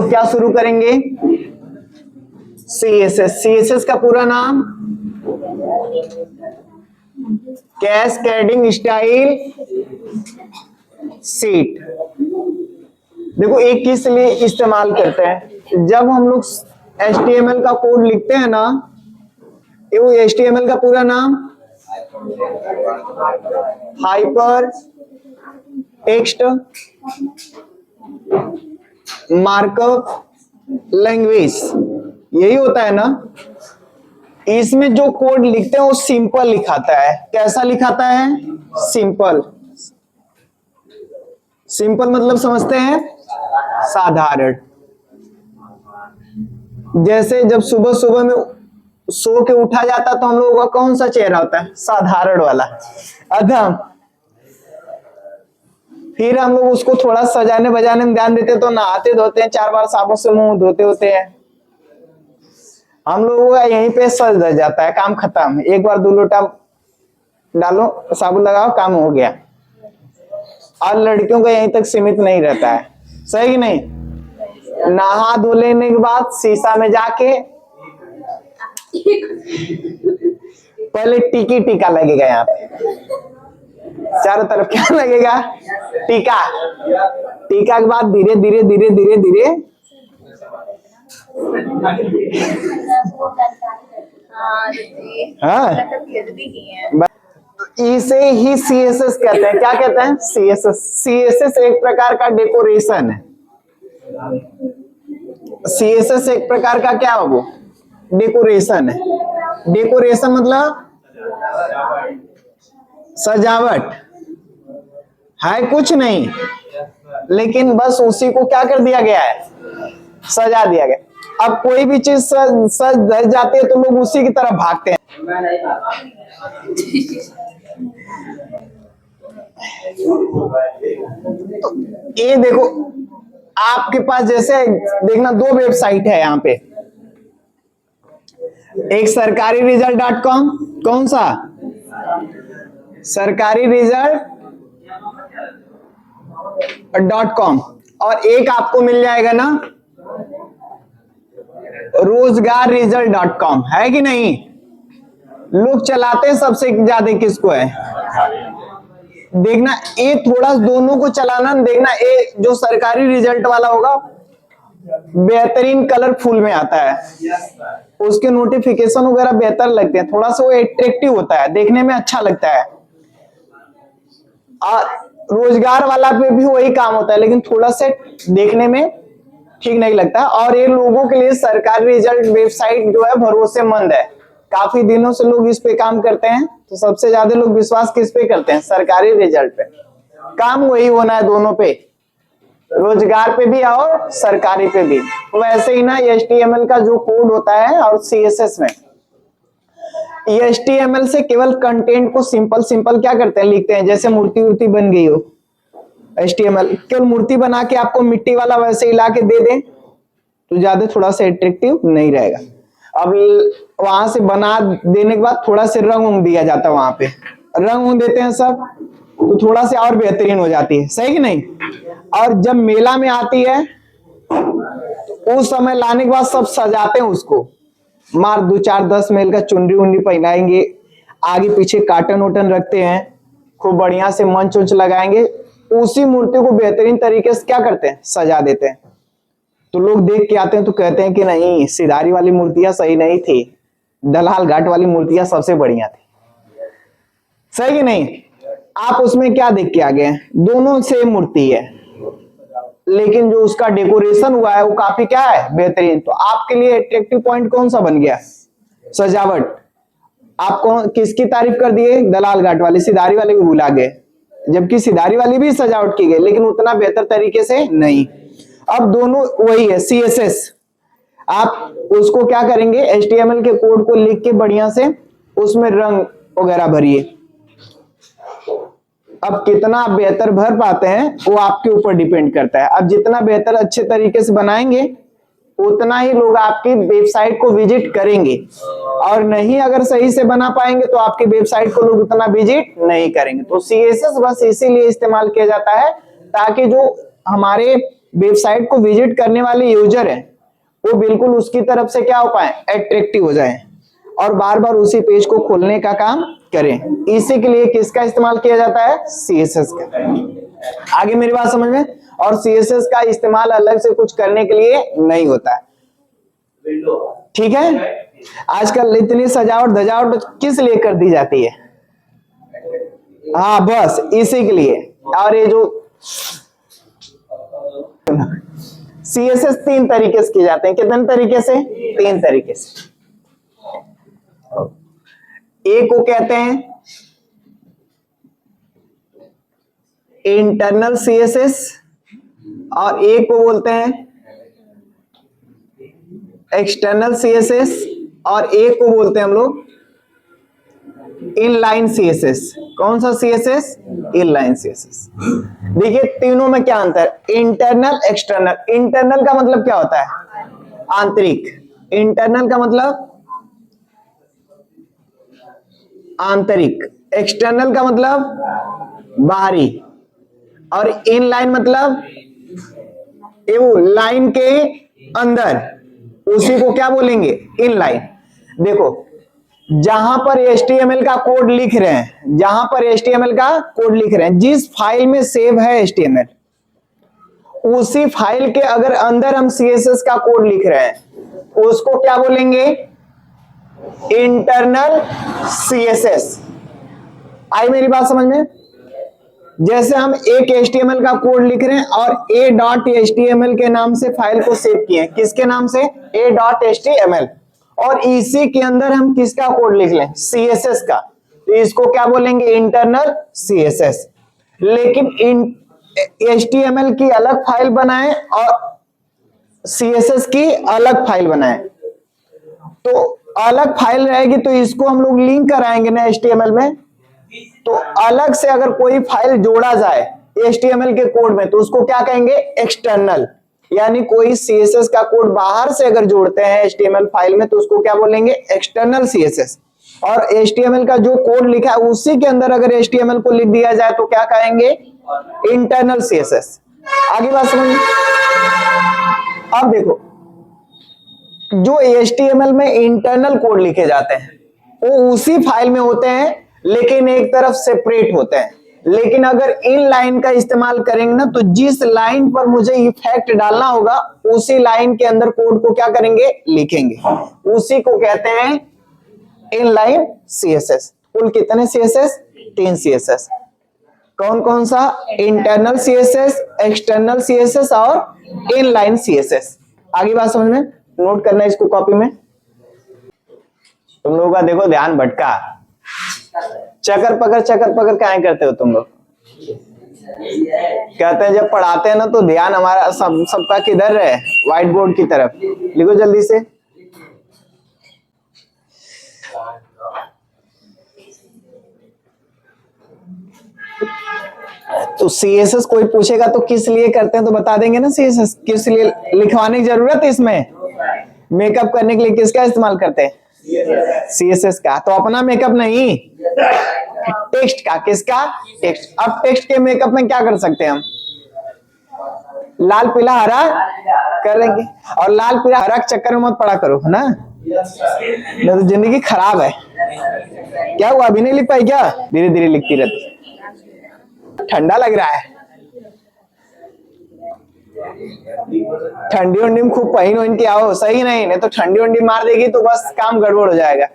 लोग क्या शुरू करेंगे? CSS। CSS का पूरा नाम कैस्केडिंग स्टाइल शीट। देखो एक किस लिए इस्तेमाल करते हैं? जब हम लोग HTML का कोड लिखते हैं ना, वो HTML का पूरा नाम हाइपर टेक्स्ट मार्कअप लैंग्वेज, यही होता है ना। इसमें जो कोड लिखते हैं वो सिंपल लिखाता है। कैसा लिखाता है? सिंपल। सिंपल मतलब समझते हैं? साधारण। जैसे जब सुबह सुबह में सो के उठा जाता तो हम लोगों का कौन सा चेहरा होता है? साधारण वाला, अधम। फिर हम लोग उसको थोड़ा सजाने बजाने में ध्यान देते तो नहाते धोते हैं, 4 बार साबुन से मुंह धोते होते हैं। हम लोगों का यहीं पे सज धज जाता है, काम खत्म। एक बार 2 लोटा डालो, साबुन लगाओ, काम हो गया। और लड़कियों का यहीं तक सीमित नहीं रहता है, सही कि नहीं? नहा धो लेने के बाद शीशा में जाके पहले टीका लगेगा यहाँ पे, चारों तरफ क्या लगेगा? टीका। टीका के बाद धीरे धीरे धीरे धीरे धीरे इसे ही CSS कहते हैं। क्या कहते हैं? CSS। CSS एक प्रकार का डेकोरेशन है। CSS एक प्रकार का क्या हो? डेकोरेशन है। डेकोरेशन मतलब सजावट है, कुछ नहीं, लेकिन बस उसी को क्या कर दिया गया है? सजा दिया गया। अब कोई भी चीज सज धज जाती है तो लोग उसी की तरफ भागते हैं। तो ये देखो, आपके पास जैसे देखना 2 वेबसाइट है यहाँ पे। एक सरकारी रिजल्ट.com, कौन सा? सरकारी रिजल्ट.com। और एक आपको मिल जाएगा ना रोजगार रिजल्ट.com, है कि नहीं? लोग चलाते हैं सबसे ज्यादा किसको है? देखना ये थोड़ा दोनों को चलाना, देखना ये जो सरकारी रिजल्ट वाला होगा बेहतरीन कलरफुल में आता है, उसके नोटिफिकेशन वगैरह बेहतर लगते हैं, थोड़ा सा वो एट्रैक्टिव होता है, देखने में अच्छा लगता है। और रोजगार वाला पे भी वही काम होता है, लेकिन थोड़ा सा देखने में ठीक नहीं लगता। और ये लोगों के लिए सरकारी रिजल्ट वेबसाइट जो है भरोसेमंद है, काफी दिनों से लोग इस पे काम करते हैं। तो सबसे ज्यादा लोग विश्वास किस पे करते हैं? सरकारी रिजल्ट पे। काम वही होना है दोनों पे, रोजगार पे भी और सरकारी पे भी। वैसे ही ना HTML का जो कोड होता है और CSS में, HTML से केवल कंटेंट को सिंपल क्या करते हैं? लिखते हैं। जैसे मूर्ति वूर्ति बन गई हो, HTML केवल मूर्ति बना के आपको मिट्टी वाला वैसे हिला के दे दें तो ज्यादा थोड़ा सा एट्रैक्टिव नहीं रहेगा। अब वहां से बना देने के बाद थोड़ा से रंग दिया जाता है, वहां पे रंग देते हैं सब, तो थोड़ा सा और बेहतरीन हो जाती है, सही कि नहीं? और जब मेला में आती है तो उस समय लाने के बाद सब सजाते हैं उसको, मार 2 4 10 मेल का चुनरी उन्नी पहनाएंगे, आगे पीछे कार्टन वोटन रखते हैं, खूब बढ़िया से मंच उंच लगाएंगे, उसी मूर्ति को बेहतरीन तरीके से क्या करते हैं? सजा देते हैं। तो लोग देख के आते हैं तो कहते हैं कि नहीं, सिधारी वाली मूर्तियां सही नहीं थी, दलाल घाट वाली मूर्तियां सबसे बढ़िया थी, सही कि नहीं? आप उसमें क्या देख के आ गए? दोनों सेम मूर्ति है, लेकिन जो उसका डेकोरेशन हुआ है वो काफी क्या है? बेहतरीन। तो आपके लिए अट्रैक्टिव पॉइंट कौन सा बन गया? सजावट। आपको किसकी तारीफ कर दिए? दलाल घाट वाली, सिधारी वाले भी भुला गए, जबकि सिधारी वाली भी सजावट की गई लेकिन उतना बेहतर तरीके से नहीं। अब दोनों वही है CSS। आप उसको क्या करेंगे? HTML के कोड को लिख के बढ़िया से उसमें रंग वगैरह भरिए। अब कितना आप बेहतर भर पाते हैं वो आपके ऊपर डिपेंड करता है। अब जितना बेहतर अच्छे तरीके से बनाएंगे उतना ही लोग आपकी वेबसाइट को विजिट करेंगे, और नहीं अगर सही से बना पाएंगे तो आपकी वेबसाइट को लोग उतना विजिट नहीं करेंगे। तो CSS बस इसीलिए इस्तेमाल किया जाता है ताकि जो हमारे वेबसाइट को विजिट करने वाले यूजर है वो बिल्कुल उसकी तरफ से क्या हो पाए, अट्रैक्टिव हो जाए और बार बार उसी पेज को खोलने का काम करें। इसी के लिए किसका इस्तेमाल किया जाता है, सीएसएस का। आगे मेरी बात समझ में। और सीएसएस का इस्तेमाल अलग से कुछ करने के लिए नहीं होता है, ठीक है। आजकल इतनी सजावट धजावट किस लिए कर दी जाती है, हाँ बस इसी के लिए। और ये जो सीएसएस 3 तरीके से किए जाते हैं, कितने तरीके से, 3 तरीके से। एक को कहते हैं इंटरनल सीएसएस और एक को बोलते हैं एक्सटर्नल सीएसएस और एक को बोलते हैं हम लोग इनलाइन सीएसएस। कौन सा सीएसएस, इनलाइन सीएसएस। देखिए तीनों में क्या अंतर, इंटरनल एक्सटर्नल। इंटरनल का मतलब क्या होता है, आंतरिक। इंटरनल का मतलब आंतरिक, एक्सटर्नल का मतलब बाहरी, और इनलाइन मतलब वो लाइन के अंदर, उसी को क्या बोलेंगे, इनलाइन। देखो जहां पर HTML का कोड लिख रहे हैं, जहां पर HTML का कोड लिख रहे हैं, जिस फाइल में सेव है HTML, उसी फाइल के अगर अंदर हम CSS का कोड लिख रहे हैं उसको क्या बोलेंगे, इंटरनल CSS। आई मेरी बात समझ में। जैसे हम एक HTML का कोड लिख रहे हैं और a.html के नाम से फाइल को सेव किए हैं, किसके नाम से, a.html, और इसी के अंदर हम किसका कोड लिख लें, CSS का, तो इसको क्या बोलेंगे, इंटरनल CSS। लेकिन HTML की अलग फाइल बनाएं और CSS की अलग फाइल बनाएं, तो अलग फाइल रहेगी तो इसको हम लोग लिंक कराएंगे ना HTML में, तो अलग से अगर कोई फाइल जोड़ा जाए HTML के कोड में तो उसको क्या कहेंगे, एक्सटर्नल। यानी कोई CSS का कोड बाहर से अगर जोड़ते हैं HTML फाइल में तो उसको क्या बोलेंगे, एक्सटर्नल CSS। और HTML का जो कोड लिखा है उसी के अंदर अगर HTML को लिख दिया जाए तो क्या कहेंगे, इंटरनल CSS। आगे बात समझ। अब देखो जो HTML में इंटरनल कोड लिखे जाते हैं वो उसी फाइल में होते हैं लेकिन एक तरफ सेपरेट होते हैं। लेकिन अगर इन लाइन का इस्तेमाल करेंगे ना तो जिस लाइन पर मुझे इफेक्ट डालना होगा उसी लाइन के अंदर कोड को क्या करेंगे, लिखेंगे। उसी को कहते हैं इनलाइन CSS। कुल कितने CSS, 3 CSS। कौन कौन सा, इंटरनल CSS, एक्सटर्नल CSS और इनलाइन CSS। आगे बात समझ में, नोट करना है इसको कॉपी में। तुम लोगों का देखो ध्यान भटका, चक्कर पकड़ क्या करते हो तुम लोग। कहते हैं जब पढ़ाते हैं ना तो ध्यान हमारा सबका किधर रहे, व्हाइट बोर्ड की तरफ। लिखो जल्दी से। तो CSS कोई पूछेगा तो किस लिए करते हैं तो बता देंगे ना, CSS किस लिए लिखवाने की जरूरत है, इसमें मेकअप करने के लिए किसका इस्तेमाल करते हैं, CSS का। तो अपना मेकअप नहीं, टेक्स्ट का। किसका, टेक्स्ट। अब टेक्स्ट के मेकअप में क्या कर सकते हैं हम, लाल पीला हरा करेंगे। और लाल पीला हरा के चक्कर में मत पड़ा करो, है ना, नहीं तो जिंदगी खराब है। क्या हुआ, अभी नहीं लिख पाई क्या, धीरे धीरे लिखती रहती। ठंडा लग रहा है, ठंडी उंडी में खूब पहन वहन के आओ, सही नहीं तो ठंडी उंडी मार देगी तो बस काम गड़बड़ हो जाएगा।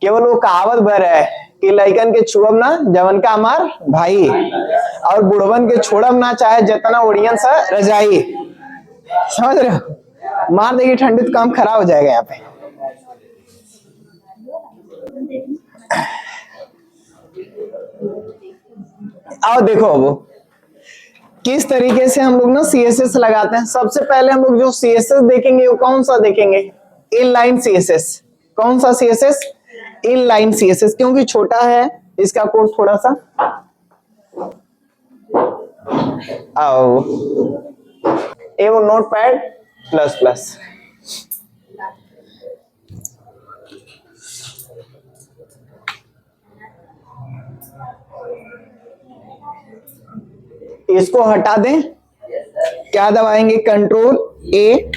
केवल वो कहावत भर है कि लइकन के छुड़ब ना जवन का हमार भाई, और बुढ़वन के छोड़ब ना चाहे जितना ओढ़ियन सा रजाई। समझ रहे हो, मार देगी ठंडी तो काम खराब हो जाएगा यहाँ पे। आओ देखो अब किस तरीके से हम लोग ना CSS लगाते हैं। सबसे पहले हम लोग जो CSS देखेंगे वो कौन सा देखेंगे, इनलाइन CSS। कौन सा CSS, इनलाइन CSS, क्योंकि छोटा है इसका कोड थोड़ा सा। आओ ये वो नोटपैड प्लस प्लस। इसको हटा दें क्या दबाएंगे? कंट्रोल ए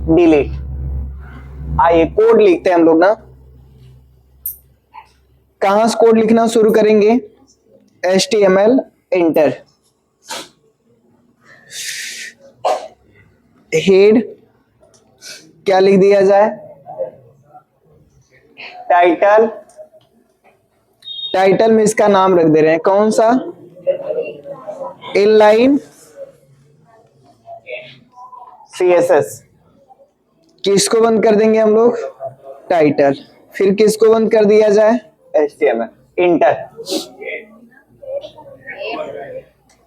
डिलीट। आइए कोड लिखते हैं हम लोग ना। कहां से कोड लिखना शुरू करेंगे? HTML inter. हेड क्या लिख दिया जाए? टाइटल। टाइटल में इसका नाम रख दे रहे हैं, कौन सा? Inline CSS। किसको बंद कर देंगे हम लोग? टाइटल। फिर किसको बंद कर दिया जाए? HTML inter.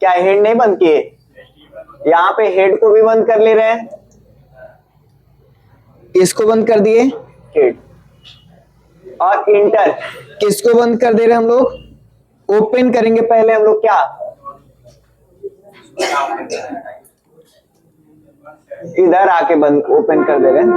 क्या हेड नहीं बंद किए? यहां पे हेड को भी बंद कर ले रहे हैं। किसको बंद कर दिए? हेड। और इंटर किसको बंद कर दे रहे हैं हम लोग? ओपन करेंगे पहले हम लोग, क्या इधर आके बंद ओपन कर दे रहे हैं।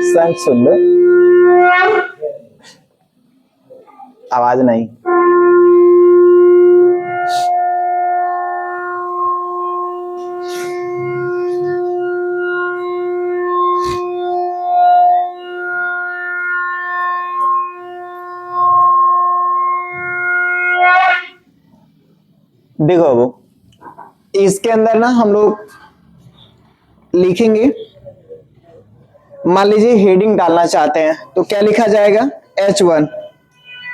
संग सुंदर आवाज नहीं। देखो वो इसके अंदर ना हम लोग लिखेंगे, मान लीजिए हेडिंग डालना चाहते हैं तो क्या लिखा जाएगा? H1।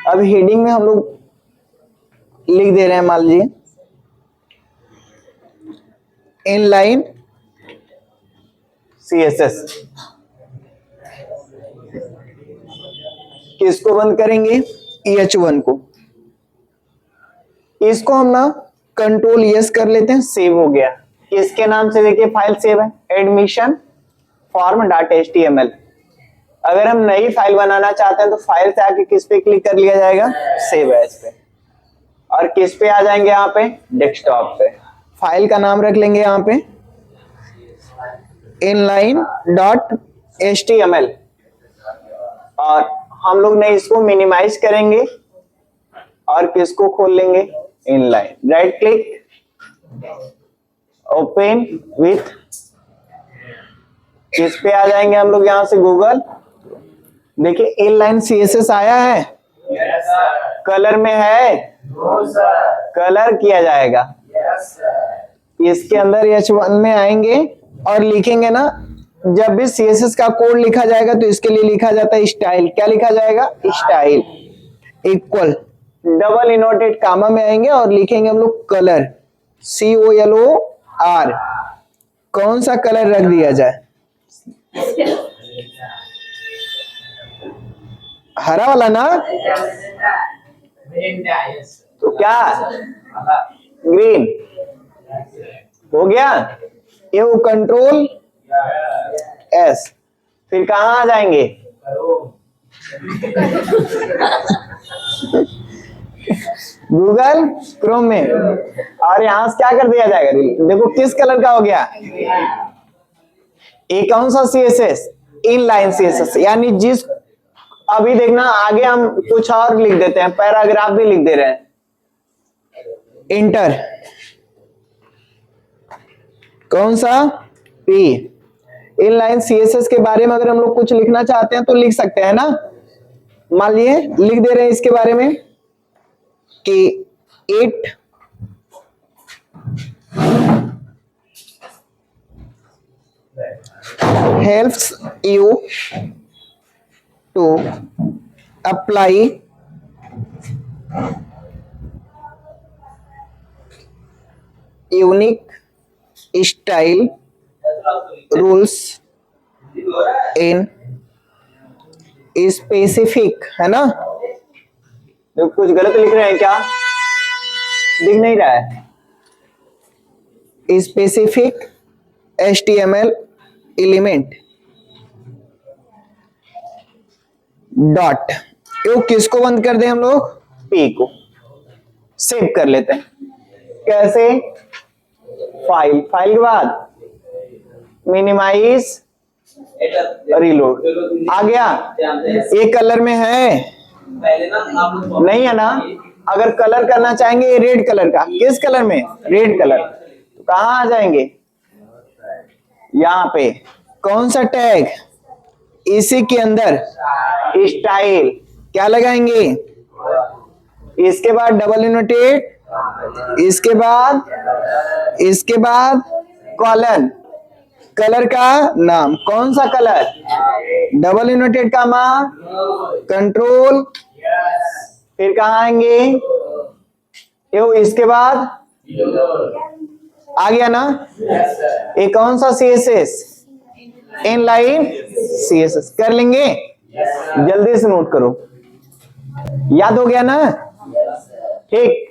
अब हेडिंग में हम लोग लिख दे रहे हैं, मान लीजिए इनलाइन CSS। किसको बंद करेंगे? H1 को। इसको हम ना कंट्रोल यस कर लेते हैं, सेव हो गया। किसके नाम से? देखिए फाइल सेव है, एडमिशन फॉर्म डॉट HTML। अगर हम नई फाइल बनाना चाहते हैं तो फाइल से आके किस पे क्लिक कर लिया जाएगा? सेव एज पे। और किस पे आ जाएंगे? यहाँ पे डेस्कटॉप पे। फाइल का नाम रख लेंगे यहाँ पे inline.html। और हम लोग ने इसको मिनिमाइज करेंगे और किसको खोल लेंगे? Inline. Right click, open with. किस पे आ जाएंगे हम लोग? यहां से गूगल। देखिए इनलाइन CSS आया है। कलर में है, कलर किया जाएगा। इसके अंदर H1 में आएंगे और लिखेंगे ना, जब भी CSS का कोड लिखा जाएगा तो इसके लिए लिखा जाता है स्टाइल। क्या लिखा जाएगा? Style equal double inverted comma में आएंगे और लिखेंगे हम लोग कलर, COLOR। कौन सा कलर रख दिया जाए? हरा वाला ना? तो क्या ग्रीन हो गया? ये वो कंट्रोल S। फिर कहां आ जाएंगे? गूगल क्रोम में। और यहां से क्या कर दिया जाएगा? देखो किस कलर का हो गया? ये कौन सा CSS? Inline CSS। यानी जिस अभी देखना आगे हम कुछ और लिख देते हैं, पैराग्राफ भी लिख दे रहे हैं। इंटर। कौन सा? P। इनलाइन CSS के बारे में अगर हम लोग कुछ लिखना चाहते हैं तो लिख सकते हैं ना। मान लिए लिख दे रहे हैं इसके बारे में कि it helps you to apply unique style rules in specific, है ना? तो कुछ गलत लिख रहे हैं क्या? दिख नहीं रहा है? Specific HTML element dot. ये किसको बंद कर दें हम लोग? P को। सेव कर लेते हैं। कैसे? फाइल, फाइल के बाद मिनिमाइज रीलोड, आ गया। एक कलर में है नहीं है ना? अगर कलर करना चाहेंगे रेड कलर का, किस कलर में? रेड कलर, तो कहां आ जाएंगे? यहां पे कौन सा टैग? इसी के अंदर स्टाइल क्या लगाएंगे? इसके बाद डबल इनवर्टेड, इसके बाद कॉलन, कलर का नाम कौन सा कलर? डबल इनवर्टेड का मान कंट्रोल, फिर कहां आएंगे? इसके बाद आ गया ना? ये कौन सा CSS? इनलाइन CSS कर लेंगे। जल्दी से नोट करो, याद हो गया ना? ठीक।